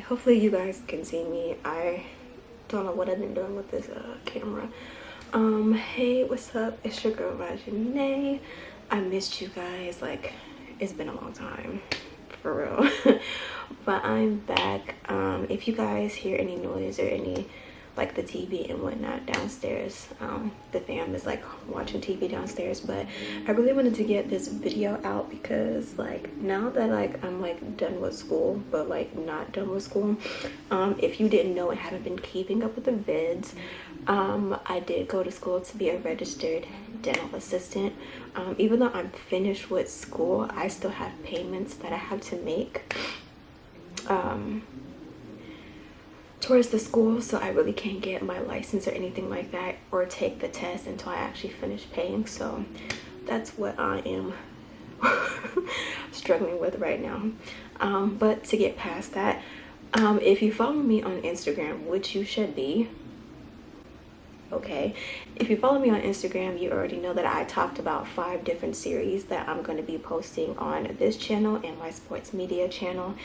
Hopefully you guys can see me. I don't know what I've been doing with this camera. Hey, what's up? It's your girl Rajanae. I missed you guys. Like, it's been a long time, for real. But I'm back. If you guys hear any noise or any like the TV and whatnot downstairs, the fam is like watching TV downstairs. But I really wanted to get this video out because like now that like I'm like done with school but like not done with school, if you didn't know and haven't been keeping up with the vids, I did go to school to be a registered dental assistant. Even though I'm finished with school, I still have payments that I have to make towards the school, so I really can't get my license or anything like that or take the test until I actually finish paying. So that's what I am struggling with right now. But to get past that, if you follow me on Instagram, which you should be, okay, if you follow me on Instagram, you already know that I talked about 5 different series that I'm going to be posting on this channel and my sports media channel.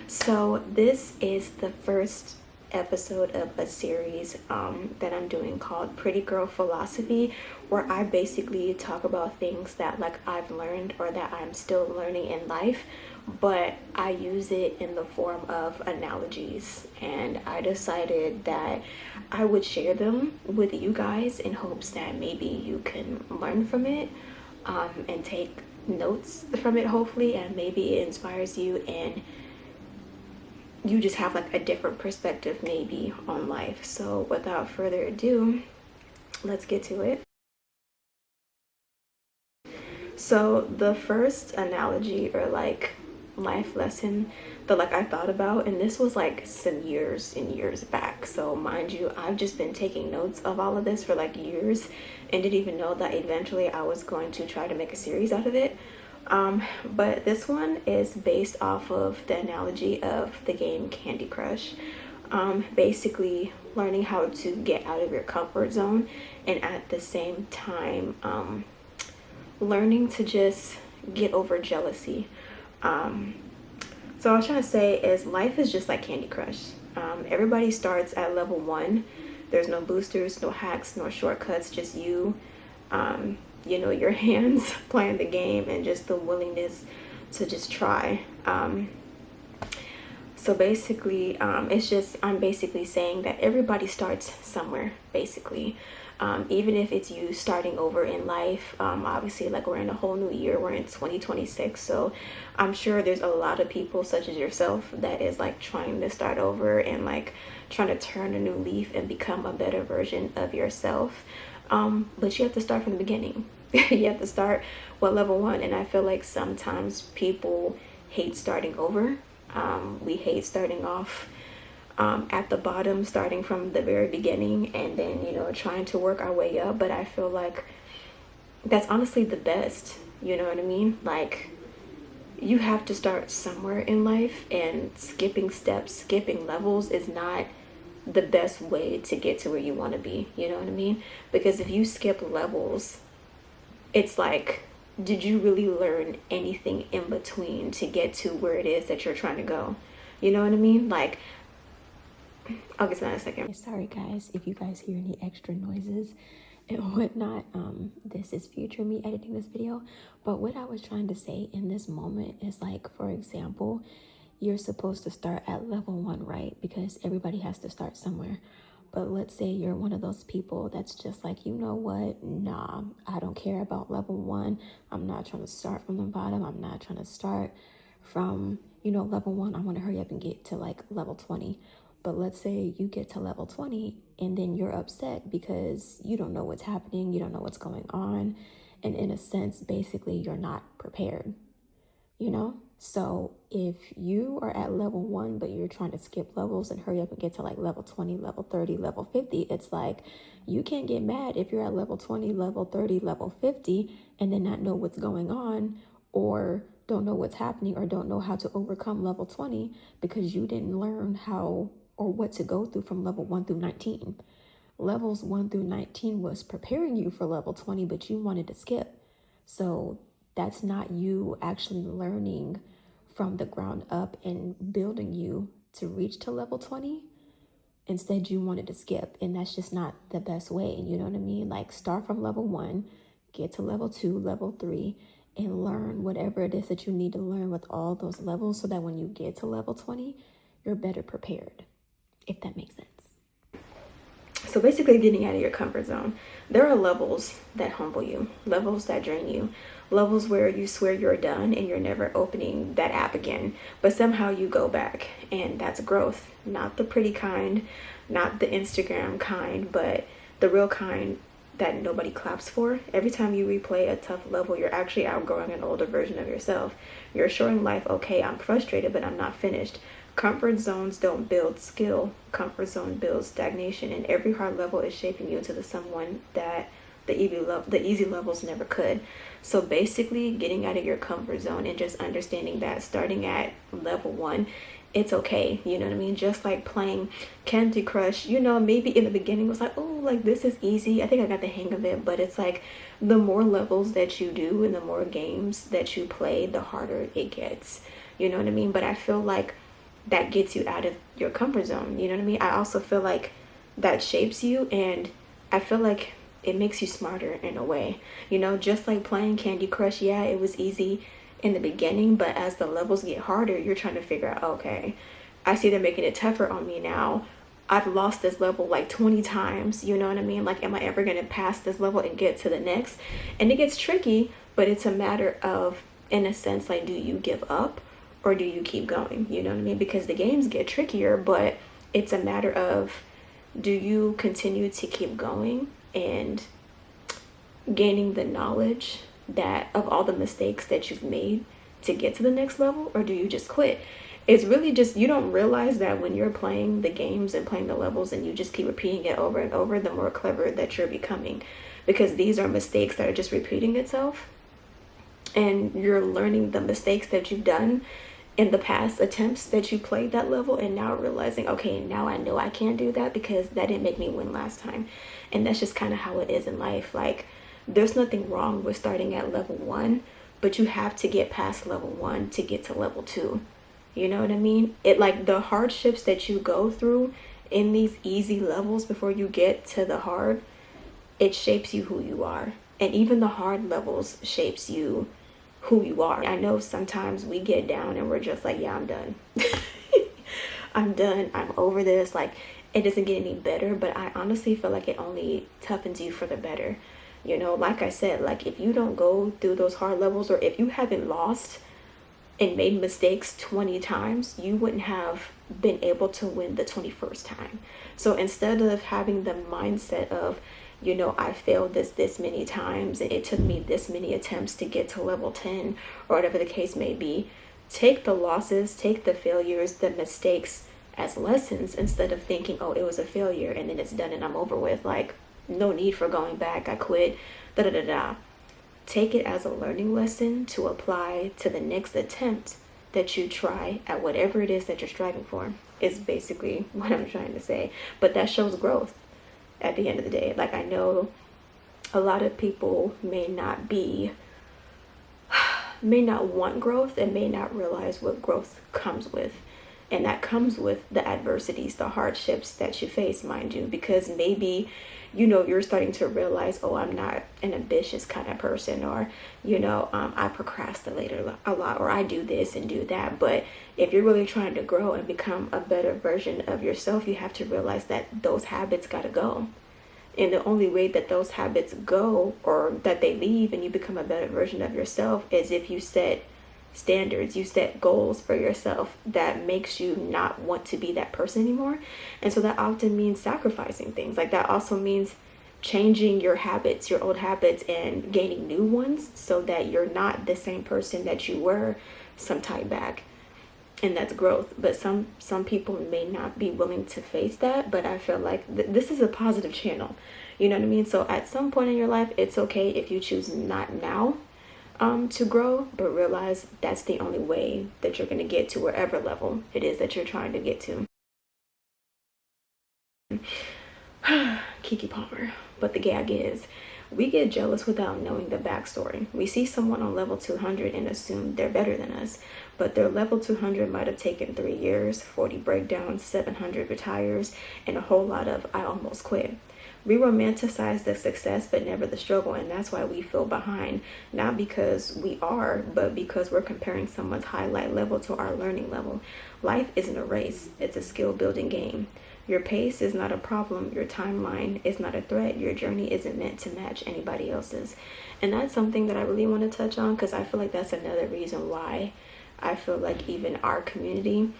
So this is the first episode of a series that I'm doing called Pretty Girl Philosophy, where I basically talk about things that like I've learned or that I'm still learning in life, but I use it in the form of analogies. And I decided that I would share them with you guys in hopes that maybe you can learn from it and take notes from it, hopefully, and maybe it inspires you and you just have like a different perspective maybe on life. So without further ado, let's get to it. So the first analogy or like life lesson that like I thought about, and this was like some years and years back, so mind you, I've just been taking notes of all of this for like years and didn't even know that eventually I was going to try to make a series out of it. But this one is based off of the analogy of the game Candy Crush. Basically learning how to get out of your comfort zone and at the same time learning to just get over jealousy. So what I was trying to say is life is just like Candy Crush. Everybody starts at level 1. There's no boosters, no hacks, no shortcuts, just you, you know, your hands playing the game and just the willingness to just try. So basically, it's just, I'm basically saying that everybody starts somewhere, basically. Even if it's you starting over in life, obviously like we're in a whole new year, we're in 2026. So I'm sure there's a lot of people such as yourself that is like trying to start over and like trying to turn a new leaf and become a better version of yourself. But you have to start from the beginning. You have to start with level 1. And I feel like sometimes people hate starting over. We hate starting off at the bottom, starting from the very beginning and then, you know, trying to work our way up. But I feel like that's honestly the best, you know what I mean? Like, you have to start somewhere in life, and skipping steps, skipping levels is not the best way to get to where you want to be, you know what I mean? Because if you skip levels, it's like, did you really learn anything in between to get to where it is that you're trying to go? You know what I mean? Like, I'll get to that in a second. Sorry guys if you guys hear any extra noises and whatnot. This is future me editing this video. But what I was trying to say in this moment is like, for example, you're supposed to start at level 1, right? Because everybody has to start somewhere. But let's say you're one of those people that's just like, you know what? Nah, I don't care about level 1. I'm not trying to start from the bottom. I'm not trying to start from, you know, level 1. I want to hurry up and get to like level 20. But let's say you get to level 20 and then you're upset because you don't know what's happening. You don't know what's going on. And in a sense, basically, you're not prepared, you know? So if you are at level 1, but you're trying to skip levels and hurry up and get to like level 20, level 30, level 50, it's like, you can't get mad if you're at level 20, level 30, level 50, and then not know what's going on or don't know what's happening or don't know how to overcome level 20 because you didn't learn how or what to go through from level 1 through 19. Levels 1 through 19 was preparing you for level 20, but you wanted to skip. So that's not you actually learning from the ground up and building you to reach to level 20. Instead, you wanted to skip, and that's just not the best way. You know what I mean? Like, start from level 1, get to level 2, level 3, and learn whatever it is that you need to learn with all those levels so that when you get to level 20, you're better prepared, if that makes sense. So basically, getting out of your comfort zone. There are levels that humble you, levels that drain you, levels where you swear you're done and you're never opening that app again, but somehow you go back, and that's growth. Not the pretty kind, not the Instagram kind, but the real kind that nobody claps for. Every time you replay a tough level, you're actually outgrowing an older version of yourself. You're showing life, okay, I'm frustrated, but I'm not finished. Comfort zones don't build skill. Comfort zone builds stagnation, and every hard level is shaping you into the someone that the easy levels never could. So basically, getting out of your comfort zone and just understanding that starting at level 1, it's okay. You know what I mean? Just like playing Candy Crush, you know, maybe in the beginning it was like, oh, like this is easy. I think I got the hang of it. But it's like the more levels that you do and the more games that you play, the harder it gets. You know what I mean? But I feel like that gets you out of your comfort zone. You know what I mean? I also feel like that shapes you, and I feel like it makes you smarter in a way. You know, just like playing Candy Crush, yeah, it was easy in the beginning, but as the levels get harder, you're trying to figure out, okay, I see they're making it tougher on me now. I've lost this level like 20 times. You know what I mean? Like, am I ever going to pass this level and get to the next? And it gets tricky, but it's a matter of, in a sense, like, do you give up or do you keep going? You know what I mean? Because the games get trickier, but it's a matter of, do you continue to keep going and gaining the knowledge that of all the mistakes that you've made to get to the next level, or do you just quit? It's really just, you don't realize that when you're playing the games and playing the levels and you just keep repeating it over and over, the more clever that you're becoming, because these are mistakes that are just repeating itself, and you're learning the mistakes that you've done in the past attempts that you played that level, and now realizing, okay, now I know I can't do that because that didn't make me win last time. And that's just kind of how it is in life. Like, there's nothing wrong with starting at level 1, but you have to get past level 1 to get to level 2. You know what I mean? It, like, the hardships that you go through in these easy levels before you get to the hard, it shapes you who you are. And even the hard levels shapes you who you are. I know sometimes we get down and we're just like, yeah, I'm done. I'm done. I'm over this. Like, it doesn't get any better, but I honestly feel like it only toughens you for the better. You know, like I said, like, if you don't go through those hard levels, or if you haven't lost and made mistakes 20 times, you wouldn't have been able to win the 21st time. So instead of having the mindset of, you know, I failed this many times and it took me this many attempts to get to level 10, or whatever the case may be, take the losses, take the failures, the mistakes as lessons, instead of thinking, oh, it was a failure and then it's done and I'm over with. Like, no need for going back. I quit. Da da da da. Take it as a learning lesson to apply to the next attempt that you try at whatever it is that you're striving for, is basically what I'm trying to say. But that shows growth at the end of the day. Like, I know a lot of people may not want growth and may not realize what growth comes with. And that comes with the adversities, the hardships that you face, mind you, because maybe, you know, you're starting to realize, oh, I'm not an ambitious kind of person, or, you know, I procrastinate a lot, or I do this and do that. But if you're really trying to grow and become a better version of yourself, you have to realize that those habits got to go. And the only way that those habits go, or that they leave and you become a better version of yourself, is if you set standards, you set goals for yourself that makes you not want to be that person anymore. And so that often means sacrificing things. Like, that also means changing your habits, your old habits, and gaining new ones, so that you're not the same person that you were some time back. And that's growth. But some people may not be willing to face that. But I feel like this is a positive channel. You know what I mean? So at some point in your life, it's okay if you choose not now to grow, but realize that's the only way that you're going to get to wherever level it is that you're trying to get to. Kiki Palmer. But the gag is, We get jealous without knowing the backstory. We see someone on level 200 and assume they're better than us, but their level 200 might have taken 3 years, 40 breakdowns, 700 retires, and a whole lot of I almost quit. We romanticize the success but never the struggle, and that's why we feel behind, not because we are, but because we're comparing someone's highlight level to our learning level. Life isn't a race, it's a skill building game. Your pace is not a problem, your timeline is not a threat, your journey isn't meant to match anybody else's. And that's something that I really want to touch on, because I feel like that's another reason why I feel like even our community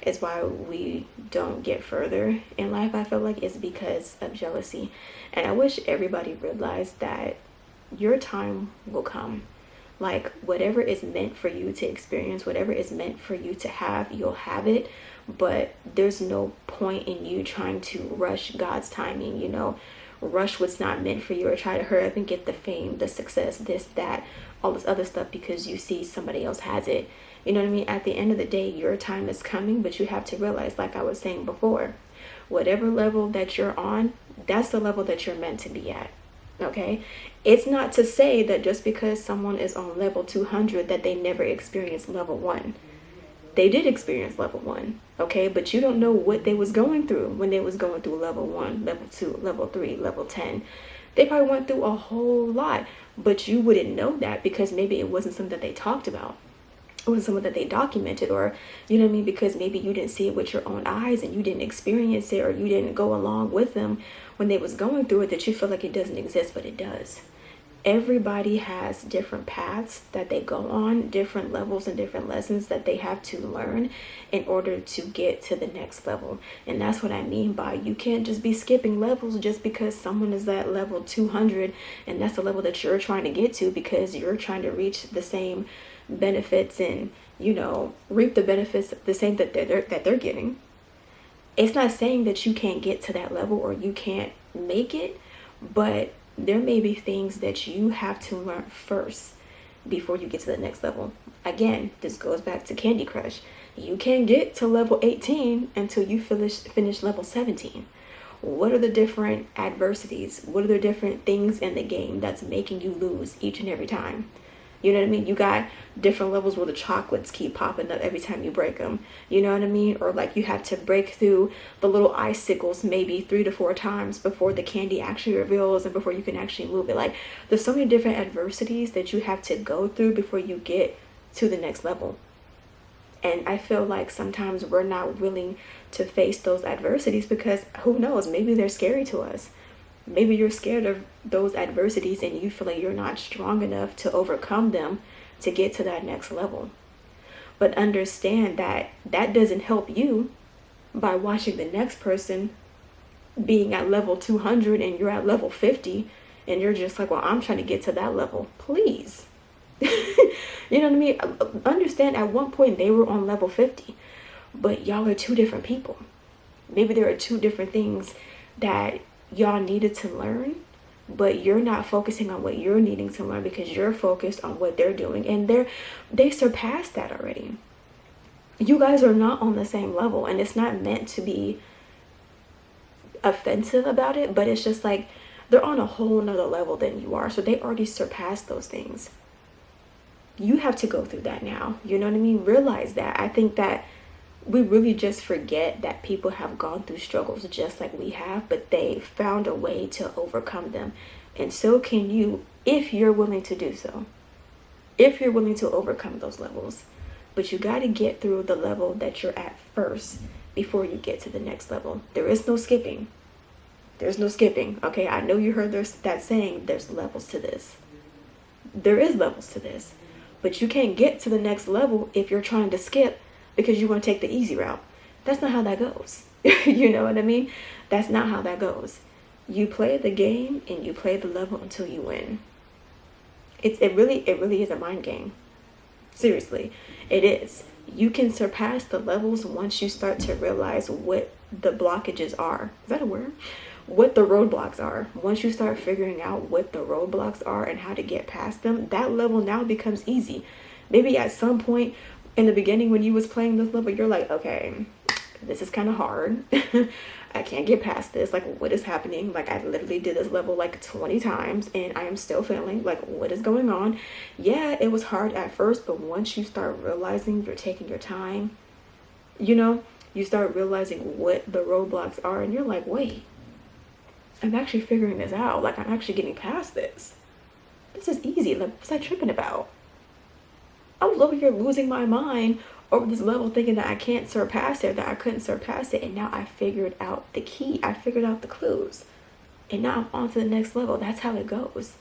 is why we don't get further in life. I feel like it's because of jealousy. And I wish everybody realized that your time will come. Like, whatever is meant for you to experience, whatever is meant for you to have, you'll have it. But there's no point in you trying to rush God's timing, you know, rush what's not meant for you, or try to hurry up and get the fame, the success, this, that, all this other stuff because you see somebody else has it. You know what I mean? At the end of the day, your time is coming, but you have to realize, like I was saying before, whatever level that you're on, that's the level that you're meant to be at. Okay? It's not to say that just because someone is on level 200 that they never experienced level 1. They did experience level 1, okay? But you don't know what they was going through when they was going through level 1, level 2, level 3, level 10. They probably went through a whole lot, but you wouldn't know that because maybe it wasn't something that they talked about. It was something that they documented, or, you know what I mean? Because maybe you didn't see it with your own eyes and you didn't experience it, or you didn't go along with them when they was going through it, that you feel like it doesn't exist, but it does. Everybody has different paths that they go on, different levels and different lessons that they have to learn in order to get to the next level. And that's what I mean by you can't just be skipping levels just because someone is at level 200 and that's the level that you're trying to get to because you're trying to reach the same benefits and, you know, reap the benefits the same that they're getting. It's not saying that you can't get to that level or you can't make it, but there may be things that you have to learn first before you get to the next level. Again, this goes back to Candy Crush. You can't get to level 18 until you finish level 17. What are the different adversities? What are the different things in the game that's making you lose each and every time? You know what I mean? You got different levels where the chocolates keep popping up every time you break them. You know what I mean? Or like you have to break through the little icicles maybe 3 to 4 times before the candy actually reveals and before you can actually move it. Like there's so many different adversities that you have to go through before you get to the next level. And I feel like sometimes we're not willing to face those adversities because who knows, maybe they're scary to us. Maybe you're scared of those adversities and you feel like you're not strong enough to overcome them to get to that next level. But understand that that doesn't help you by watching the next person being at level 200 and you're at level 50 and you're just like, well, I'm trying to get to that level. Please. You know what I mean? Understand at one point they were on level 50, but y'all are 2 different people. Maybe there are 2 different things that y'all needed to learn, but you're not focusing on what you're needing to learn because you're focused on what they're doing, and they surpassed that already. You guys are not on the same level, and it's not meant to be offensive about it, but it's just like they're on a whole nother level than you are, so they already surpassed those things. You have to go through that now. You know what I mean? Realize that. I think that we really just forget that people have gone through struggles just like we have, but they found a way to overcome them. And so can you if you're willing to do so. If you're willing to overcome those levels. But you got to get through the level that you're at first before you get to the next level. There is no skipping. There's no skipping. Okay, I know you heard that saying, there's levels to this. There is levels to this. But you can't get to the next level if you're trying to skip because you want to take the easy route. That's not how that goes. You know what I mean? That's not how that goes. You play the game and you play the level until you win. It really is a mind game. Seriously, it is. You can surpass the levels once you start to realize what the blockages are. Is that a word? What the roadblocks are. Once you start figuring out what the roadblocks are and how to get past them, that level now becomes easy. Maybe at some point in the beginning when you was playing this level, you're like, okay, this is kind of hard. I can't get past this. Like, what is happening? Like, I literally did this level like 20 times and I am still failing. Like, what is going on? Yeah, it was hard at first, but once you start realizing you're taking your time, you know, you start realizing what the roadblocks are, and you're like, wait, I'm actually figuring this out. Like, I'm actually getting past this. This is easy. Like, what's I tripping about? I was over here losing my mind over this level, thinking that I can't surpass it, that I couldn't surpass it. And now I figured out the key. I figured out the clues. And now I'm on to the next level. That's how it goes.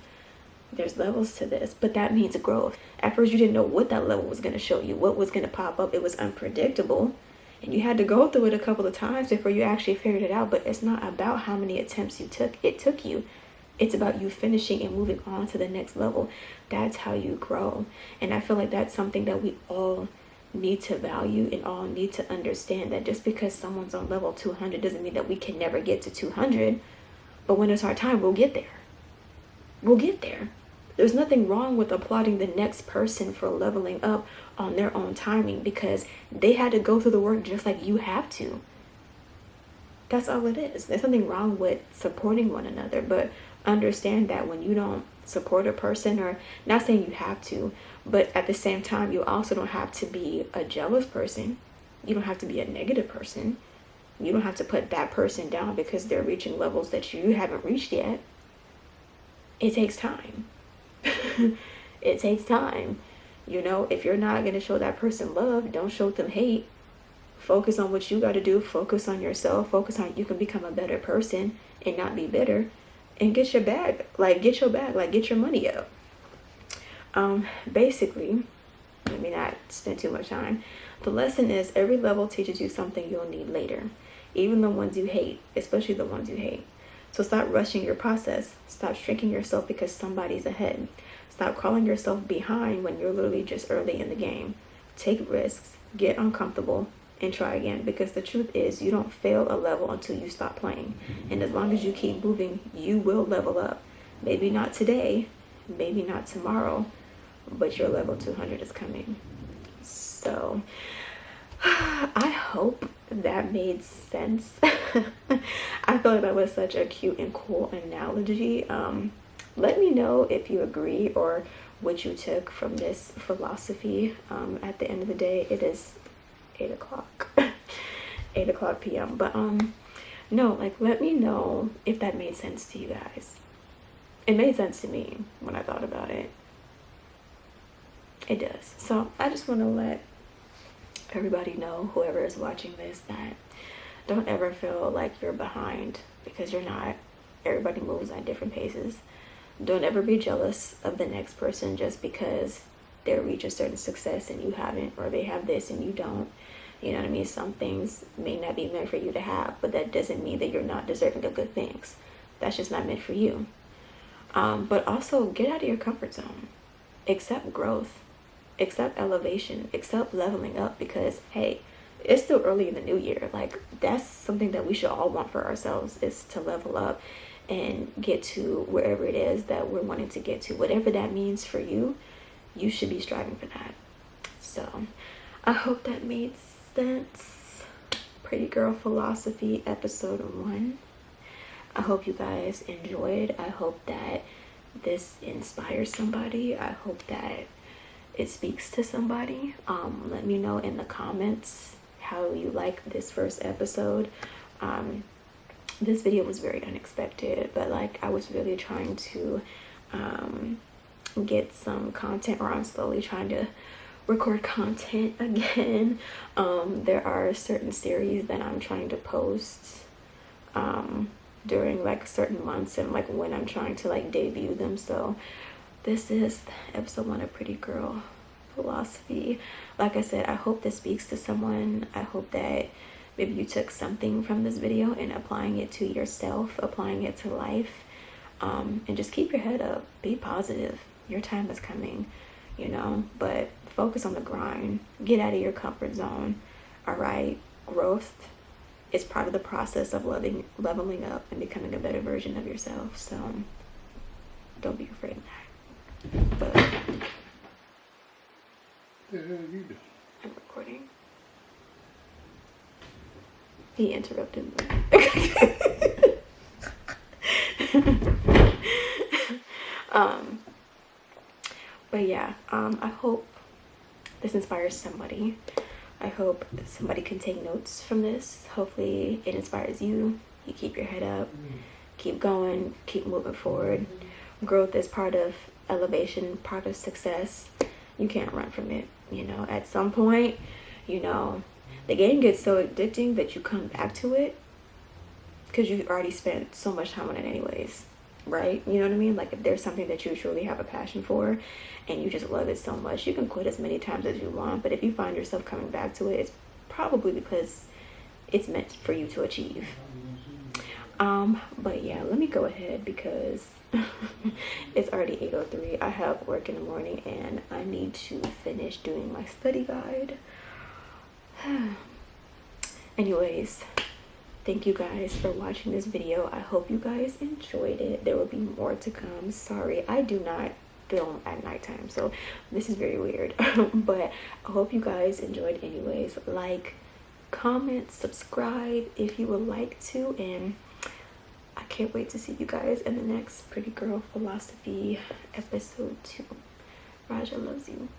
There's levels to this, but that means growth. At first, you didn't know what that level was going to show you, what was going to pop up. It was unpredictable. And you had to go through it a couple of times before you actually figured it out. But it's not about how many attempts it took you. It's about you finishing and moving on to the next level. That's how you grow. And I feel like that's something that we all need to value and all need to understand, that just because someone's on level 200 doesn't mean that we can never get to 200. But when it's our time, we'll get there. We'll get there. There's nothing wrong with applauding the next person for leveling up on their own timing, because they had to go through the work just like you have to. That's all it is. There's nothing wrong with supporting one another, but understand that when you don't support a person, or not saying you have to, but at the same time, you also don't have to be a jealous person. You don't have to be a negative person. You don't have to put that person down because they're reaching levels that you haven't reached yet. It takes time. It takes time. You know, if you're not going to show that person love, don't show them hate. Focus on what you got to do. Focus on yourself. Focus on you can become a better person and not be bitter. And get your bag. Like, get your bag. Like, get your money up. Basically, let me not spend too much time. The lesson is every level teaches you something you'll need later. Even the ones you hate. Especially the ones you hate. So stop rushing your process. Stop shrinking yourself because somebody's ahead. Stop calling yourself behind when you're literally just early in the game. Take risks. Get uncomfortable. And try again, because the truth is you don't fail a level until you stop playing. And as long as you keep moving, you will level up. Maybe not today, maybe not tomorrow, but your level 200 is coming. So I hope that made sense. I feel like that was such a cute and cool analogy. Let me know if you agree or what you took from this philosophy. At the end of the day, it is 8 o'clock 8 o'clock p.m. But no, like, let me know if that made sense to you guys. It made sense to me when I thought about it. It does. So I just want to let everybody know, whoever is watching this, that don't ever feel like you're behind, because you're not. Everybody moves at different paces. Don't ever be jealous of the next person just because they reach a certain success and you haven't, or they have this and you don't. You know what I mean? Some things may not be meant for you to have, but that doesn't mean that you're not deserving of good things. That's just not meant for you. But also get out of your comfort zone. Accept growth. Accept elevation. Accept leveling up, because hey, it's still early in the new year. Like, that's something that we should all want for ourselves, is to level up and get to wherever it is that we're wanting to get to. Whatever that means for you, you should be striving for that. So I hope that made sense. Pretty Girl Philosophy episode 1. I hope you guys enjoyed. I hope that this inspires somebody. I hope that it speaks to somebody. Let me know in the comments how you like this first episode. This video was very unexpected, but like, I was really trying to get some content, or I'm slowly trying to record content again. There are certain series that I'm trying to post during like certain months, and like when I'm trying to like debut them. So this is episode 1 of Pretty Girl Philosophy. Like I said, I hope this speaks to someone. I hope that maybe you took something from this video and applying it to yourself, applying it to life. And just keep your head up. Be positive. Your time is coming, you know, but focus on the grind. Get out of your comfort zone. All right. Growth is part of the process of leveling up and becoming a better version of yourself. So don't be afraid of that. But What the hell are you doing? I'm recording. He interrupted me. But yeah, I hope this inspires somebody. I hope somebody can take notes from this. Hopefully it inspires you. You keep your head up, keep going, keep moving forward. Growth is part of elevation, part of success. You can't run from it. You know, at some point, you know, the game gets so addicting that you come back to it because you already spent so much time on it anyways, right? You know what I mean? Like if there's something that you truly have a passion for and you just love it so much, you can quit as many times as you want. But if you find yourself coming back to it, it's probably because it's meant for you to achieve. But yeah, let me go ahead because it's already 8:03. I have work in the morning and I need to finish doing my study guide. Anyways, thank you guys for watching this video. I hope you guys enjoyed it. There will be more to come. Sorry, I do not film at nighttime, so this is very weird. But I hope you guys enjoyed anyways. Like, comment, subscribe if you would like to, and I can't wait to see you guys in the next Pretty Girl Philosophy episode 2. Raja loves you.